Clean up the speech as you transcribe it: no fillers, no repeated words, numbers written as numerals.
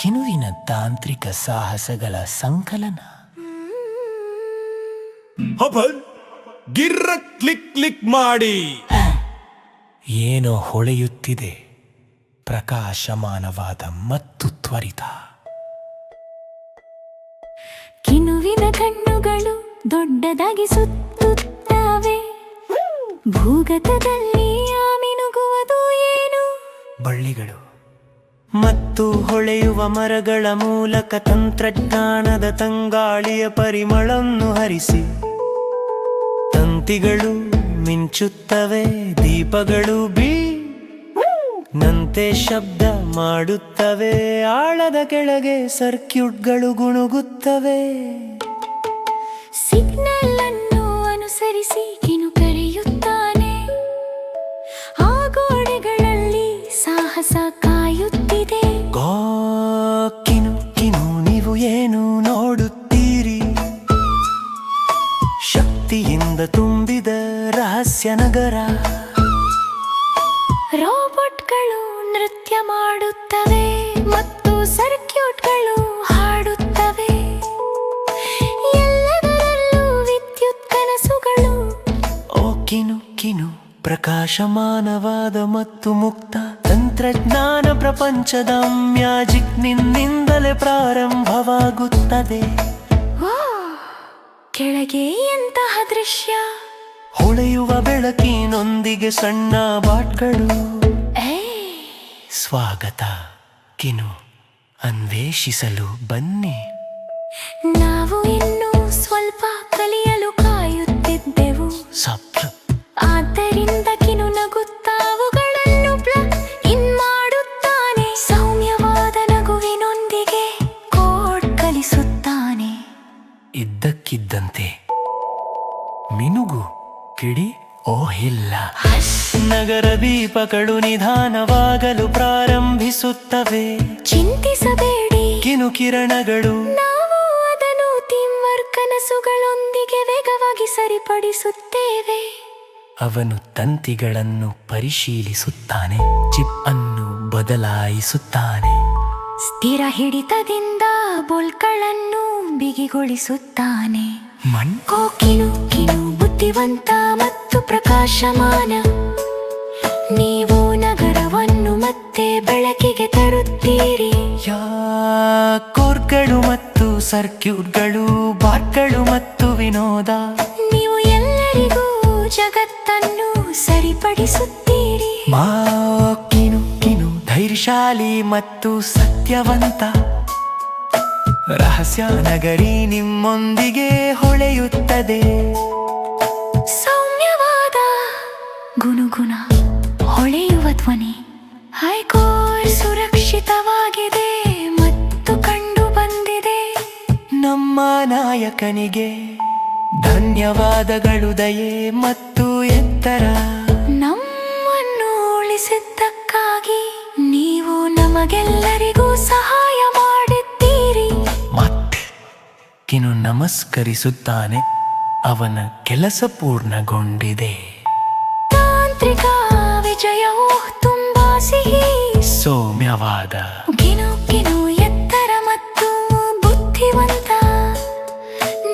ಕಿನುವಿನ ತಾಂತ್ರಿಕ ಸಾಹಸಗಳ ಸಂಕಲನ. Hubble ಗಿರ್ರ click click ಮಾಡಿ. ಏನೋ ಹೊಳೆಯುತ್ತಿದೆ, ಪ್ರಕಾಶಮಾನವಾದ ಮತ್ತು ತ್ವರಿತ. ಕಿನುವಿನ ಕಣ್ಣುಗಳು ದೊಡ್ಡದಾಗಿ ಸುತ್ತುತ್ತವೆ. ಭೂಗತದಲ್ಲಿ ಮಿನುಗುವುದು ಏನು? ಬಳ್ಳಿಗಳು ಮತ್ತು ಹೊಳೆಯುವ ಮರಗಳ ಮೂಲಕ ತಂತ್ರಜ್ಞಾನದ ತಂಗಾಳಿಯ ಪರಿಮಳವನ್ನು ಹರಿಸಿ ತಂತಿಗಳು ಮಿಂಚುತ್ತವೆ. ದೀಪಗಳು ನಂತೆ ಶಬ್ದ ಮಾಡುತ್ತವೆ. ಆಳದ ಕೆಳಗೆ ಸರ್ಕ್ಯೂಟ್ಗಳು ಗುಣುಗುತ್ತವೆ. ಸಿಗ್ನಲ್ ಅನ್ನು ಅನುಸರಿಸಿ ಕಿನು ಕರೆಯುತ್ತಾನೆ. ಆ ಗೋಡೆಗಳಲ್ಲಿ ಸಾಹಸ ಕಾಯುತ್ತಿದೆ. ಕಿನು ಕಿನು ನೀವು ಏನು ನೋಡುತ್ತೀರಿ? ಶಕ್ತಿಯಿಂದ ತುಂಬಿದ ರಹಸ್ಯ ನಗರ. ರೋಬೋಟ್ಗಳು ನೃತ್ಯ ಮಾಡುತ್ತವೆ ಮತ್ತು ಸರ್ಕ್ಯೂಟ್ಗಳು ಹಾಡುತ್ತವೆ. ಎಲ್ಲದರಲ್ಲೂ ವಿದ್ಯುತ್ ಕನಸುಗಳು. ಓ ಕಿನು ಕಿನು, ಪ್ರಕಾಶಮಾನವಾದ ಮತ್ತು ಮುಕ್ತ ತಂತ್ರಜ್ಞಾನ ಪ್ರಪಂಚದ ಮ್ಯಾಜಿಕ್ ನಿನ್ನಿಂದಲೇ ಪ್ರಾರಂಭವಾಗುತ್ತದೆ. ಕೆಳಗೆ ಎಂತಹ ದೃಶ್ಯ! ಹೊಳೆಯುವ ಬೆಳಕಿನೊಂದಿಗೆ ಸಣ್ಣ ಬಾಟ್ಗಳು. ಸ್ವಾಗತ ಕಿನು, ಅನ್ವೇಷಿಸಲು ಬನ್ನಿ. ನಾವು ಇನ್ನೂ ಸ್ವಲ್ಪ ಕಲಿಯಲು ಕಾಯುತ್ತಿದ್ದೆವು. ಆದ್ದರಿಂದ ಕಿನು ನಗುತ್ತಾ ಅವುಗಳನ್ನು ಪ್ಲಗ್ ಇನ್ ಮಾಡುತ್ತಾನೆ. ಸೌಮ್ಯವಾದ ನಗುವಿನೊಂದಿಗೆ ಕೋಡ್ ಕಲಿಸುತ್ತಾನೆ. ಇದ್ದಕ್ಕಿದ್ದಂತೆ ಮಿನುಗು ಕಿಡಿ. ಇಲ್ಲ, ನಗರ ದೀಪಗಳು ನಿಧಾನವಾಗಲು ಪ್ರಾರಂಭಿಸುತ್ತವೆ. ಚಿಂತಿಸಬೇಡಿ, ಕಿನು ಕಿರಣಗಳು. ನಾವು ಅದನ್ನು ಟೀಮ್ ವರ್ಕ್ ಕನಸುಗಳೊಂದಿಗೆ ವೇಗವಾಗಿ ಸರಿಪಡಿಸುತ್ತೇವೆ. ಅವನು ತಂತಿಗಳನ್ನು ಪರಿಶೀಲಿಸುತ್ತಾನೆ, ಚಿಪ್ ಅನ್ನು ಬದಲಾಯಿಸುತ್ತಾನೆ. ಸ್ಥಿರ ಹಿಡಿತದಿಂದ ಬೋಲ್ಟ್ಗಳನ್ನು ಬಿಗಿಗೊಳಿಸುತ್ತಾನೆ. ಕಿನು ಕಿನು ಬುದ್ಧಿವಂತ ಮತ್ತು ಪ್ರಕಾಶಮಾನ. ನೀವು ನಗರವನ್ನು ಮತ್ತೆ ಬೆಳಕಿಗೆ ತರುತ್ತೀರಿ. ಕೋರ್ಗಳು ಮತ್ತು ಸರ್ಕ್ಯೂಟ್ಗಳು, ಬಾಟ್ಗಳು ಮತ್ತು ವಿನೋದ. ನೀವು ಎಲ್ಲರಿಗೂ ಜಗತ್ತನ್ನು ಸರಿಪಡಿಸುತ್ತೀರಿ. ಕಿನು ಕಿನು ಧೈರ್ಯಶಾಲಿ ಮತ್ತು ಸತ್ಯವಂತ. ರಹಸ್ಯ ನಗರಿ ನಿಮ್ಮೊಂದಿಗೆ ಹೊಳೆಯುತ್ತದೆ. ಸೌಮ್ಯವಾದ ಗುನುಗುನ, ಹೊಳೆಯುವ ಧ್ವನಿ. ಹೈಕೋರ್ ಸುರಕ್ಷಿತವಾಗಿದೆ ಮತ್ತು ಕಂಡು ಬಂದಿದೆ. ನಮ್ಮ ನಾಯಕನಿಗೆ ಧನ್ಯವಾದಗಳು. ದಯೆ ಮತ್ತು ಎತ್ತರ. ನಮ್ಮನ್ನು ಉಳಿಸಿದ್ದಕ್ಕಾಗಿ ನೀವು ನಮಗೆಲ್ಲರಿಗೂ ಸಹಾಯ ಮಾಡಿದ್ದೀರಿ. ಮತ್ತೆ ಕಿನು ನಮಸ್ಕರಿಸುತ್ತಾನೆ. ಅವನ ಕೆಲಸ ಪೂರ್ಣಗೊಂಡಿದೆ. ತಾಂತ್ರಿಕ ವಿಜಯವು ತುಂಬಾ ಸಿಹಿ. ಸೌಮ್ಯವಾದ ಕಿನು ಕಿನು ಎತ್ತರ ಮತ್ತು ಬುದ್ಧಿವಂತ.